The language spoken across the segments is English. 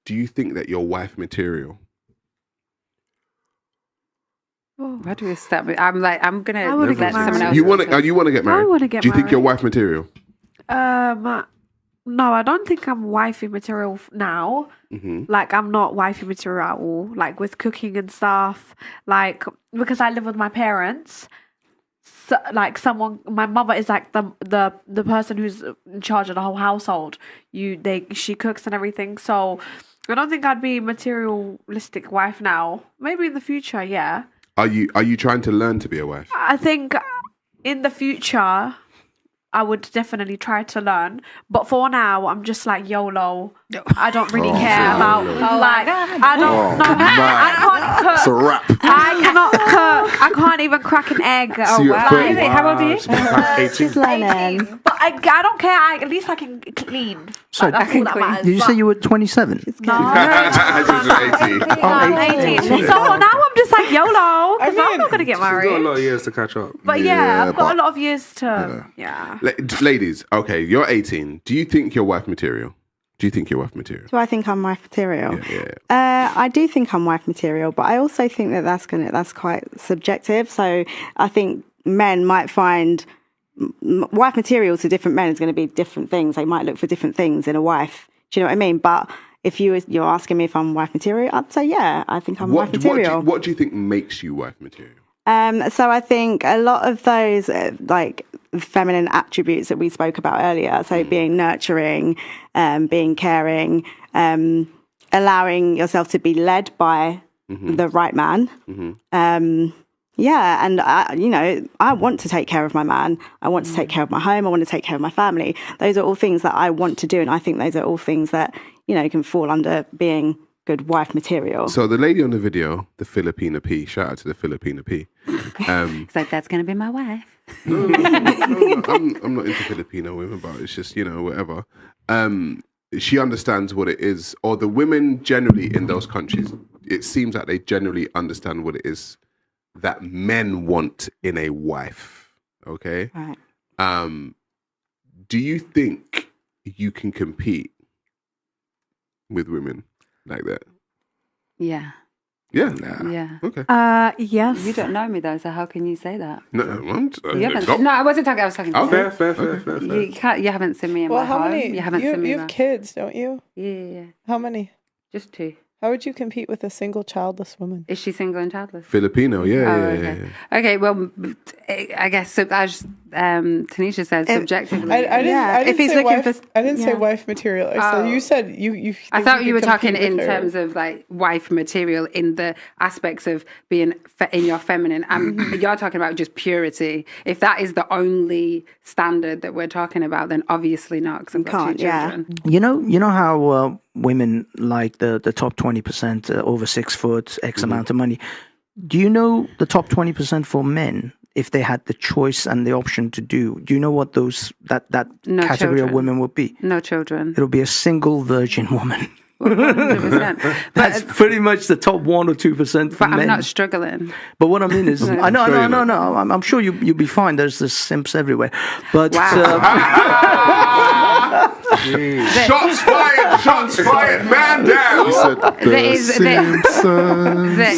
do you think that you're wife material? Where do we start? I'm like, I'm gonna I wanna let get someone married. else. You want to get married? I want to get Do you think you're married. wife material? No, I don't think I'm wifey material now. Mm-hmm. Like, I'm not wifey material at all. Like, with cooking and stuff. Like, because I live with my parents. So, like, my mother is like the person who's in charge of the whole household. She cooks and everything. So, I don't think I'd be materialistic wife now. Maybe in the future, yeah. Are you trying to learn to be a wife? I think in the future, I would definitely try to learn. But for now, I'm just like YOLO. I don't really care about I don't know. I can't cook. It's a wrap. I cannot cook. I can't even crack an egg. So you're 30. How old are you? 18. Learning. But I don't care. At least I can clean. Sorry, That's all that matters. did you say you were 27? No. I'm 18. I'm 18. So now I'm just like YOLO because I'm not going to get She's got a married. lot of years to catch up. But I've got a lot of years to. Ladies, okay, you're 18. Do you think you're wife material? Do Do I think I'm wife material? Yeah. I do think I'm wife material, but I also think that that's quite subjective. So I think men might find wife material to different men is going to be different things. They might look for different things in a wife. Do you know what I mean? But if you're asking me if I'm wife material, I'd say yeah. I think I'm wife material. What do you think makes you wife material? So I think a lot of those like feminine attributes that we spoke about earlier, so being nurturing, being caring, allowing yourself to be led by the right man. And I want to take care of my man. I want to take care of my home. I want to take care of my family. Those are all things that I want to do, and I think those are all things that can fall under being good wife material. So the lady on the video, the Filipina P, shout out to the Filipina P. It's like, that's going to be my wife. No, I'm not into Filipino women, but it's just, whatever. She understands what it is, or the women generally in those countries, it seems like they generally understand what it is that men want in a wife. Okay? Right. Do you think you can compete with women like that? Yeah. Yeah. Yeah. Okay. Yes. You don't know me though, so how can you say that? No, I wasn't talking. I was talking. Oh, Fair. You haven't seen me in my how home. many? You haven't seen me. You have kids, don't you? Yeah. How many? Just 2. How would you compete with a single childless woman? Is she single and childless? Filipino, yeah. Okay, well, I guess as Tanisha said, subjectively. I didn't If he's say looking wife, for- I didn't say wife material. You said you. I thought you were talking compete in with her. terms of like wife material in the aspects of being in your feminine. You're talking about just purity. If that is the only standard that we're talking about, then obviously not. Because I've got 2 children. You know how women like the top 20% over 6 foot, X amount of money. Do you know the top 20% for men? If they had the choice and the option to do you know what that No category children. of women would be? No children. It'll be a single virgin woman. 100%. That's pretty much the top 1 or 2% for But men. I'm not struggling. But what I mean is, I know. I'm sure you'll be fine. There's simps everywhere. But Shots fired, man down. There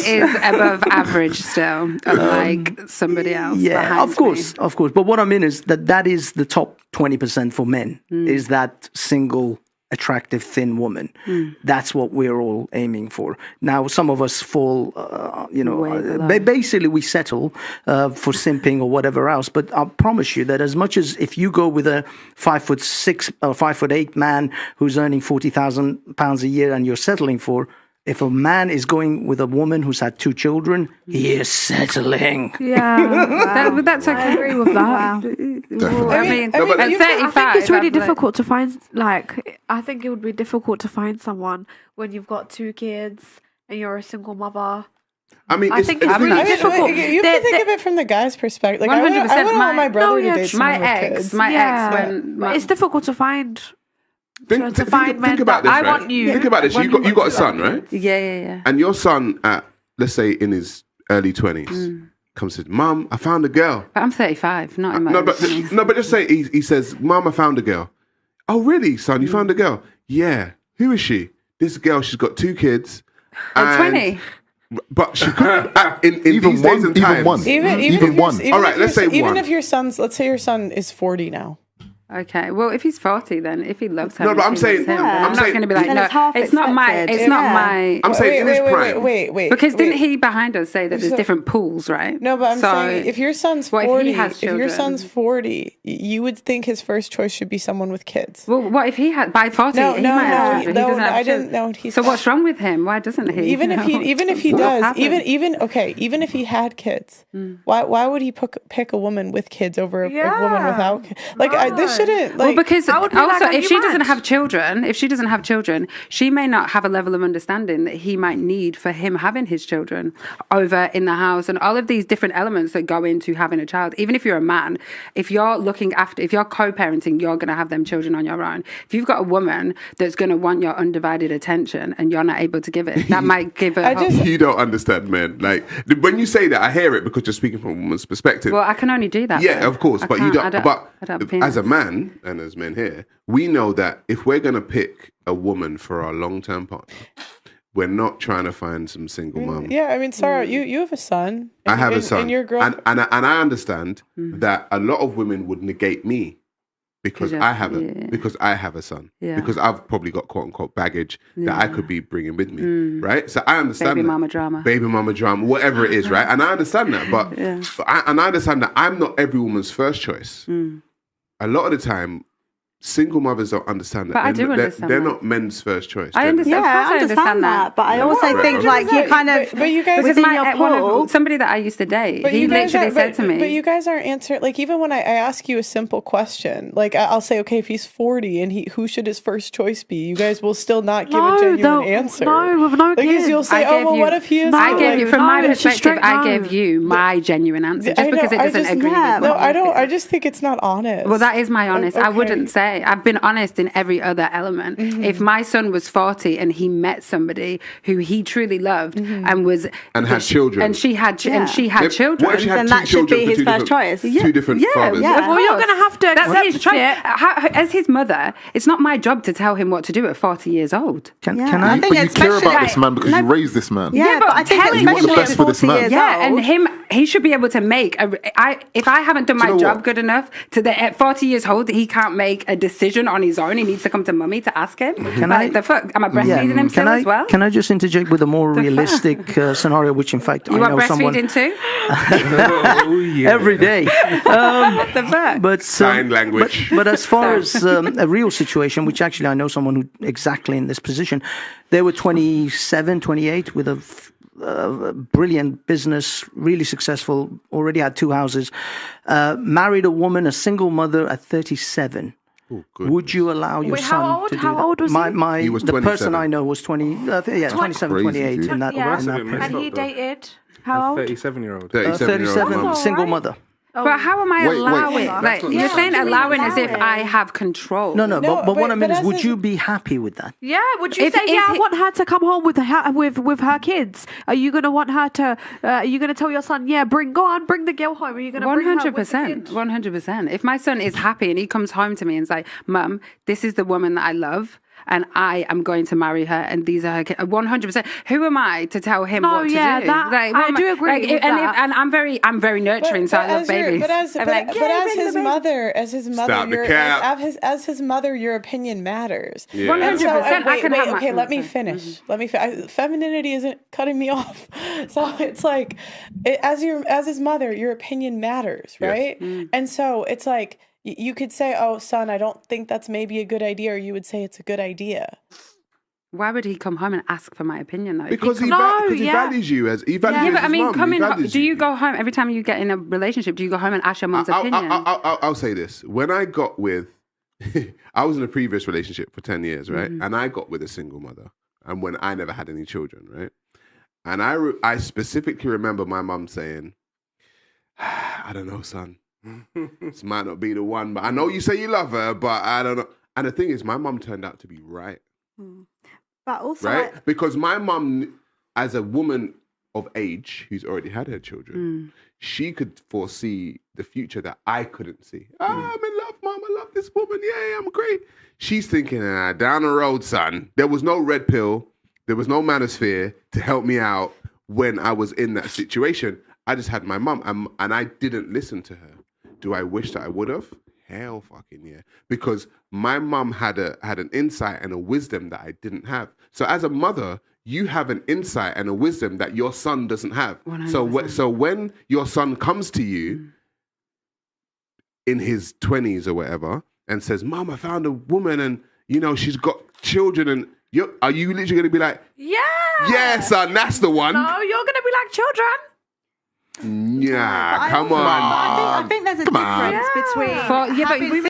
is above average still, unlike somebody else. yeah, behind of course. But what I mean is that is the top 20% for men. Is that single, attractive, thin woman? That's what we're all aiming for. Now, some of us fall, basically we settle for simping or whatever else. But I promise you that as much as if you go with a 5'6" or 5'8" man who's earning £40,000 a year and you're settling for, if a man is going with a woman who's had 2 children, he is settling. Yeah, that's okay. I agree with that. Definitely. I mean, No, but at 35, I think it's really I'm like- difficult to find. I think it would be difficult to find someone when you've got 2 kids and you're a single mother. I mean, I think it's really difficult. You have to think of it from the guy's perspective. Like, 100%. I wouldn't want my brother to date my someone with ex, kids. my ex, when But it's difficult to find. think men about this, that I right? want you. Think about this. You got a son, right? Yeah. And your son at, let's say, in his early 20s, comes and says, "Mom, I found a girl." But I'm 35, not in my No, but just say he says, "Mom, I found a girl." "Oh, really, son? You found a girl?" "Yeah." "Who is she?" this girl, she's got 2 kids. At 20. But she could in Even these one, days and even times. one. Even one. All right, let's say even one. if your son's, let's say your son is 40 now. Okay, well, if he's 40, then if he loves her, No, but and I'm she saying- loves him, then I'm I'm not saying- going to be like, Then no, it's half it's not my, expected. it's not Yeah. my. I'm saying in his prime. Wait. Because didn't wait. he behind us say that there's different pools, right? No, but I'm So, saying if your son's what 40, if he has if your children? son's 40, you would think his first choice should be someone with kids. Well, what if he had by 40? No, he no, might have no, children. no, He doesn't have I didn't children. know he's So not- what's wrong with him? Why doesn't he? Even if he What does, happened? even if he had kids, why would he pick a woman with kids over a woman without kids? Like this shouldn't. Like, Well, because I would be also, like, are if you she mad? doesn't have children, she may not have a level of understanding that he might need for him having his children over in the house and all of these different elements that go into having a child. Even if you're a man, if you're co-parenting, you're going to have them children on your own. If you've got a woman that's going to want your undivided attention and you're not able to give it, that might give her. You don't understand, man. Like when you say that, I hear it because you're speaking from a woman's perspective. Well, I can only do that. Yeah, though. of course, I but you can't- don't. I But have a penis. as a man and as men here, we know that if we're gonna pick a woman for our long-term partner, we're not trying to find some single mom. yeah, I mean, Sarah, you have a son. I have a son, and your girl. and I understand that a lot of women would negate me because I have a son. Yeah. Because I've probably got quote unquote baggage that I could be bringing with me, right? So I understand Baby that. mama drama. Whatever it is, right? And I understand that, but I understand that I'm not every woman's first choice. A lot of the time, single mothers don't understand that. But I do understand They're that. not men's first choice. I understand. Yeah, Of course I understand that. But I also Right. think like you kind of But you guys, within your pool. somebody that I used to date, But he you guys literally aren't- said to me, But you guys aren't answering. Like even when I ask you a simple question, like I'll say, okay, if he's 40 and who should his first choice be? You guys will still not give a genuine answer. No, with no Because kids. you'll say, I gave well, you- what if he is? I gave you, from my no, it's a perspective, straight I no. gave you my genuine answer just I know, because it I doesn't just- agree yeah, with No, what I you don't. think. I just think it's not honest. Well, that is my honest. I Okay. wouldn't say. I've been honest in every other element. If my son was 40 and he met somebody who he truly loved and was And had children. and she had children, What if she had Then two that should children be for his two first different- choice. Two different fathers. yeah. Well, you're going to have to That's accept his choice. it. As his mother, it's not my job to tell him what to do at 40 years old. Can Yeah, I? I think But you care especially about this man because you raised this man. Yeah, but I think telling You want the especially best at for this 40 man. years Yeah, old. and he should be able to make if I haven't done Do you my know job what? good enough at 40 years old, he can't make a decision on his own. He needs to come to mummy to ask him. The fuck? Am I breastfeeding him still as well? Can I just interject with a more realistic scenario, which in fact You I want know someone breastfeeding too? every day. What the fuck? But Sign language. But as far as a real situation, which actually I know someone who exactly in this position, they were 27, 28 with a brilliant business, really successful, already had 2 houses, married a woman, a single mother at 37. Would you allow your Wait, son how old? to do How that? old was he? He was the 27. person I know was 27, Crazy, 28 dude. in that, Yeah. in that And period. And he Stop, though. dated how old? 37-year-old. 37-year-old mum. Single mother. But how am I Wait, allowing? wait. Like you're saying, allowing as if I have control. No, but what I mean but is, as would his- you be happy with that? Yeah, would you If- say, if yeah, I he- want her to come home with her kids? Are you going to want her to, are you going to tell your son, yeah, bring the girl home? Are you going to bring her with the 100%. kid? 100%. If my son is happy and he comes home to me and is like, Mum, this is the woman that I love and I am going to marry her and these are her kids. 100%. Who am I to tell him No, what to yeah, do? that- Like, I what am do agree with that. And I'm very nurturing, so I love babies. But as I'm like, but "Yeah, as bring the his baby." mother, Stop the cap. as his mother, your opinion matters. Yeah. 100%. I can have my- okay, let me finish. Let me. Femininity isn't cutting me off. So it's like, as his mother, your opinion matters, Yes. right? And so it's like you could say, "Oh, son, I don't think that's maybe a good idea," or you would say it's a good idea. Why would he come home and ask for my opinion though? Because he No, yeah. values you as he values Yeah, you but as I mean, his mum. coming He home, values do you go home every time you get in a relationship? Do you go home and ask your mum's opinion? I'll say this. When I got with, I was in a previous relationship for 10 years, right? And I got with a single mother. And when I never had any children, right? And I specifically remember my mum saying, I don't know, son. This might not be the one, but I know you say you love her, but I don't know. And the thing is, my mum turned out to be right. But also, Right? Because my mum, as a woman of age who's already had her children, she could foresee the future that I couldn't see. I'm in love. Mom. I love this woman. Yeah, I'm great. She's thinking, down the road, son. There was no red pill. There was no manosphere to help me out when I was in that situation. I just had my mum, and I didn't listen to her. Do I wish that I would have? Hell fucking yeah. Because my mum had an insight and a wisdom that I didn't have. So as a mother, you have an insight and a wisdom that your son doesn't have. 100%. So when your son comes to you in his 20s or whatever and says, Mom, I found a woman and, she's got children and are you literally going to be like, yeah, son, that's the one? No, you're going to be like, children. Yeah, come on. I think there's a difference between. But